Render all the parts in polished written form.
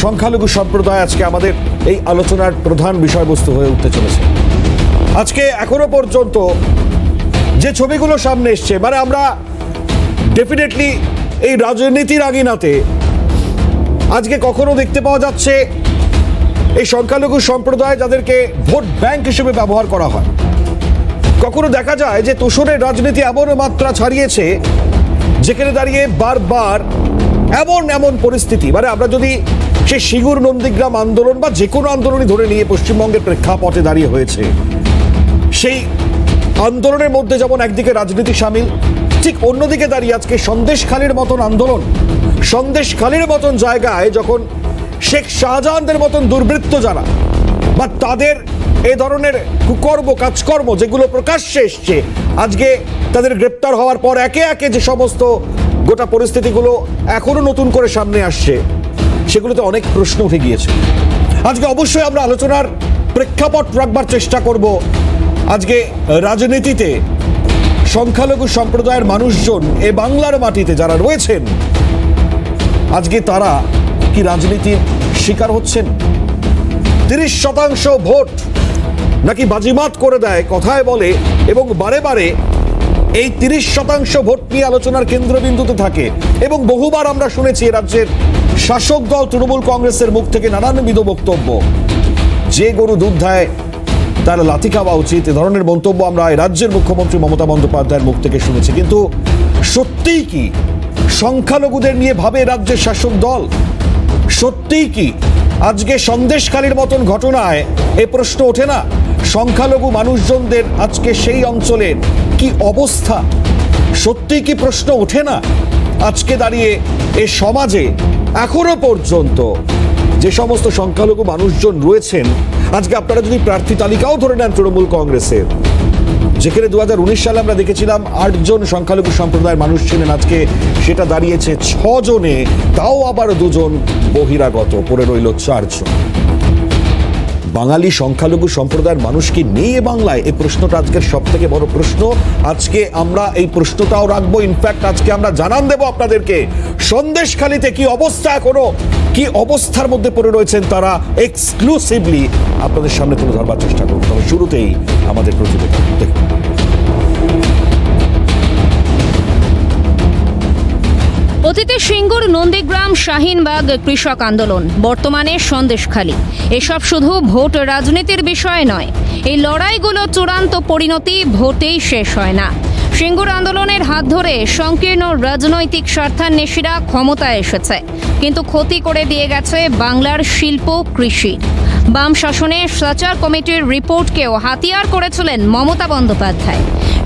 সংখ্যালঘু সম্প্রদায় আজকে আমাদের এই আলোচনার প্রধান বিষয়বস্তু হয়ে উঠতে চলেছে। আজকে এখনো পর্যন্ত যে ছবিগুলো সামনে এসছে, মানে আমরা ডেফিনেটলি এই রাজনীতির আগিনাতে আজকে কখনো দেখতে পাওয়া যাচ্ছে এই সংখ্যালঘু সম্প্রদায় যাদেরকে ভোট ব্যাংক হিসেবে ব্যবহার করা হয়, কখনো দেখা যায় যে তোষণের রাজনীতি এমন মাত্রা ছাড়িয়েছে যেখানে দাঁড়িয়ে বারবার এমন পরিস্থিতি, মানে আমরা যদি সে সিঙ্গুর নন্দীগ্রাম আন্দোলন বা যে কোনো আন্দোলনই ধরে নিয়ে পশ্চিমবঙ্গের প্রেক্ষাপটে দাঁড়িয়ে হয়েছে, সেই আন্দোলনের মধ্যে যেমন একদিকে রাজনীতি সামিল, ঠিক অন্যদিকে দাঁড়িয়ে আজকে সন্দেশখালীর মতন আন্দোলন, সন্দেশখালীর মতন জায়গায় যখন শেখ শাহজাহানদের মতন দুর্বৃত্ত যারা বা তাদের এই ধরনের কুকর্ম কাজকর্ম যেগুলো প্রকাশ্যে এসছে, আজকে তাদের গ্রেপ্তার হওয়ার পর একে একে যে সমস্ত গোটা পরিস্থিতিগুলো এখনো নতুন করে সামনে আসছে, সেগুলোতে অনেক প্রশ্ন উঠে গিয়েছে। আজকে অবশ্যই আমরা আলোচনার প্রেক্ষাপট রাখবার চেষ্টা করব আজকে রাজনীতিতে সংখ্যালঘু সম্প্রদায়ের মানুষজন এ বাংলার মাটিতে যারা রয়েছেন, আজকে তারা কি রাজনীতির শিকার হচ্ছেন? 30% ভোট নাকি বাজিমাত করে দেয় কথায় বলে, এবং বারে বারে এই 30% ভোট নিয়ে আলোচনার কেন্দ্রবিন্দুতে থাকে। এবং বহুবার আমরা শুনেছি রাজ্যের শাসক দল তৃণমূল কংগ্রেসের মুখ থেকে নানানবিধ বক্তব্য, যে গরু দুধ দেয় তার লাথি খাওয়া উচিত, এ ধরনের মন্তব্য আমরা রাজ্যের মুখ্যমন্ত্রী মমতা বন্দ্যোপাধ্যায়ের মুখ থেকে শুনেছি। কিন্তু সত্যিই কি সংখ্যালঘুদের নিয়ে ভাবে রাজ্যের শাসক দল? সত্যিই কি আজকে সন্দেশখালীর মতন ঘটনায় এ প্রশ্ন ওঠে না সংখ্যালঘু মানুষজনদের আজকে সেই অঞ্চলের কি অবস্থা? সত্যিই কি প্রশ্ন ওঠে না আজকে দাঁড়িয়ে এ সমাজে এখনো পর্যন্ত যে সমস্ত সংখ্যালঘু মানুষজন রয়েছেন? আজকে আপনারা যদি প্রার্থী তালিকাও ধরে নেন তৃণমূল কংগ্রেসের, যেখানে 2019 সালে আমরা দেখেছিলাম 8 জন সংখ্যালঘু সম্প্রদায়ের মানুষ ছিলেন, আজকে সেটা দাঁড়িয়েছে 6 জনে, তাও আবার 2 জন বহিরাগত, পড়ে রইল 4 জন। বাঙালি সংখ্যালঘু সম্প্রদায়ের মানুষ কি নেই এ বাংলায়? এই প্রশ্নটা আজকের সব থেকে বড় প্রশ্ন। আজকে আমরা এই প্রশ্নটাও রাখবো। ইনফ্যাক্ট আজকে আমরা জানান দেব আপনাদেরকে সন্দেশখালীতে কি অবস্থা, এখনো কি অবস্থার মধ্যে পড়ে রয়েছেন তারা, এক্সক্লুসিভলি আপনাদের সামনে তুলে ধরবার চেষ্টা করতে হবে। শুরুতেই আমাদের প্রতিবেদন দেখুন। অতীতে সিঙ্গুর, নন্দীগ্রাম, শাহিনবাগ কৃষক আন্দোলন, বর্তমানে সন্দেশখালী, এসব শুধু ভোট রাজনীতির বিষয় নয়। এই লড়াইগুলো চূড়ান্ত পরিণতি ভোটেই শেষ হয় না। সিঙ্গুর আন্দোলনের হাত ধরে সংকীর্ণ রাজনৈতিক স্বার্থান্বেষীরা ক্ষমতায় এসেছে, কিন্তু ক্ষতি করে দিয়ে গেছে বাংলার শিল্প, কৃষি। বাম শাসনে সাচার কমিটির রিপোর্টকেও হাতিয়ার করেছিলেন মমতা বন্দ্যোপাধ্যায়।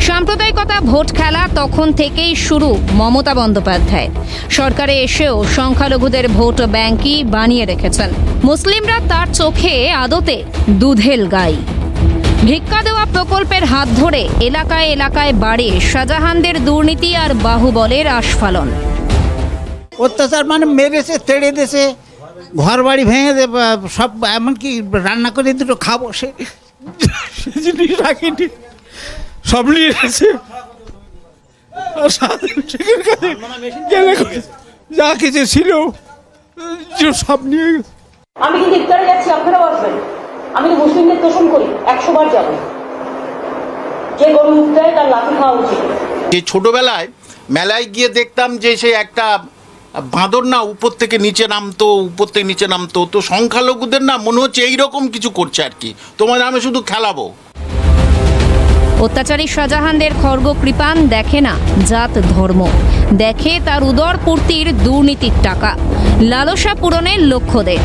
সাম্প্রদায়িকতা ভোট খেলা তখন থেকেই শুরু মমতা বন্দ্যোপাধ্যায়। সরকারে এসেও সংখ্যালঘুদের ভোট ব্যাংকই বানিয়ে রেখেছেন। মুসলিমরা তার চোখে আদতে দুধেল গাই। ভিক্ষা দেওয়া প্রকল্পের হাত ধরে এলাকায় এলাকায় বাড়ে শাহজাহানদের দুর্নীতি আর বাহুবলের আস্ফালন। অত্যাচার মানে মেরেছে, তেড়ে দিয়েছে, ঘর বাড়ি ভেঙে সব, এমনকি রান্না করে দুটো খাবো সে জিনিস রাখিনি, সব নিয়ে এসেছে। যা কিছু ছিল সব নিয়ে গেছে। আমি কিন্তু ইফতারে যাচ্ছি, আপনারাও আসবেন। আমি তো মুসলিমদের তোষণ করি, 100 বার যাবো। যে গরু দুধ দেয় তার লাথি খাওয়া উচিত। যে ছোটবেলায় মেলায় গিয়ে দেখতাম যে সে একটা বাঁদর না উপর থেকে নিচে নামতো, উপর থেকে নিচে নামতো, তো সংখ্যালঘুদের না মনে হচ্ছে এইরকম কিছু করছে আর কি, তোমাদের আমি শুধু খেলাবো। অত্যাচারী শাহজাহানদের খর্গ কৃপান দেখে না জাত ধর্ম, দেখে তার উদর পূর্তির দুর্নীতির টাকা, লালসা পূরণের লক্ষ্যদের।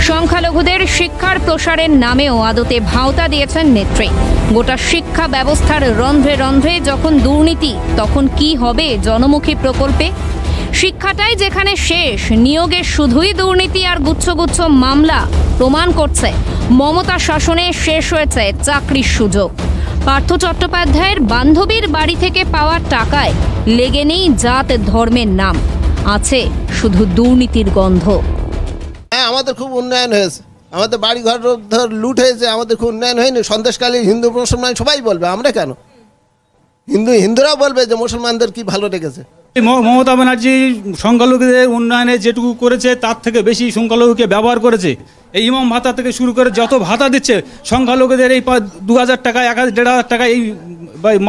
সংখ্যালঘুদের শিক্ষার প্রসারের নামেও আদতে ভাওতা দিয়েছেন নেত্রী। গোটা শিক্ষা ব্যবস্থার রন্ধ্রে রন্ধ্রে যখন দুর্নীতি, তখন কি হবে জনমুখী প্রকল্পে? শিক্ষাটাই যেখানে শেষ, নিয়োগে শুধুই দুর্নীতি আর গুচ্ছ গুচ্ছ মামলা প্রমাণ করছে মমতা শাসনে শেষ হয়েছে চাকরির সুযোগ। পার্থ চট্টোপাধ্যায়ের বান্ধবীর বাড়ি থেকে পাওয়া টাকায় লেগে নেই জাত ধর্মের নাম, আছে শুধু দুর্নীতির গন্ধ। হ্যাঁ, আমাদের খুব উন্নয়ন হয়েছে, আমাদের বাড়ি ঘর ধর লুট হয়েছে, আমাদের খুব উন্নয়ন হয়নি। সন্দেশকালী হিন্দু মুসলমান সবাই বলবে, আমরা কেন, হিন্দুরাও বলবে যে মুসলমানদের কি ভালো লেগেছে। মমতা ব্যানার্জি সংখ্যালঘুদের উন্নয়নে যেটুকু করেছে তার থেকে বেশি সংখ্যালঘুকে ব্যবহার করেছে। এই ইমাম ভাতা থেকে শুরু করে যত ভাতা দিচ্ছে সংখ্যালঘুদের এই 2000 টাকা 1500 টাকা এই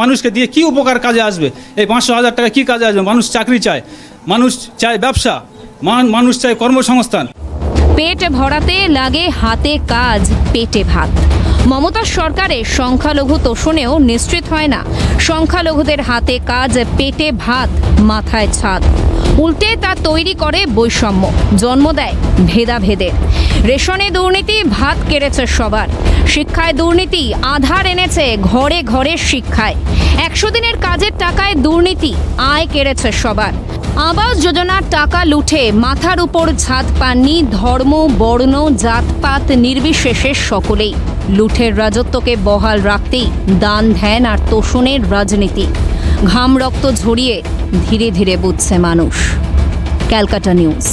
মানুষকে দিয়ে কি উপকার কাজে আসবে? এই 500,000 টাকা কি কাজে আসবে? মানুষ চাকরি চায়, মানুষ চায় ব্যবসা, মানুষ চায় কর্মসংস্থান। পেট ভরাতে লাগে হাতে কাজ, পেটে ভাত। মমতার সরকারের সংখ্যালঘু তোষণেও নিশ্চিত হয় না সংখ্যালঘুদের হাতে কাজ, পেটে ভাত, মাথায় ছাদ। উল্টে তা তৈরি করে বৈষম্য, জন্ম দেয় ভেদাভেদের। রেশনে দুর্নীতি ভাত কেড়েছে সবার, শিক্ষায় দুর্নীতি আধার এনেছে ঘরে ঘরে শিক্ষায়। 100 দিনের কাজের টাকায় দুর্নীতি আয় কেড়েছে সবার। আবাস যোজনার টাকা লুঠে মাথার উপর ছাদ পাননি ধর্ম, বর্ণ, জাতপাত নির্বিশেষে সকলেই। লুঠের রাজত্বকে বহাল রাখতেই দান ধ্যান আর তোষণের রাজনীতি। ঘাম রক্ত ঝরিয়ে ধীরে ধীরে বুঝছে মানুষ। ক্যালকাটা নিউজ।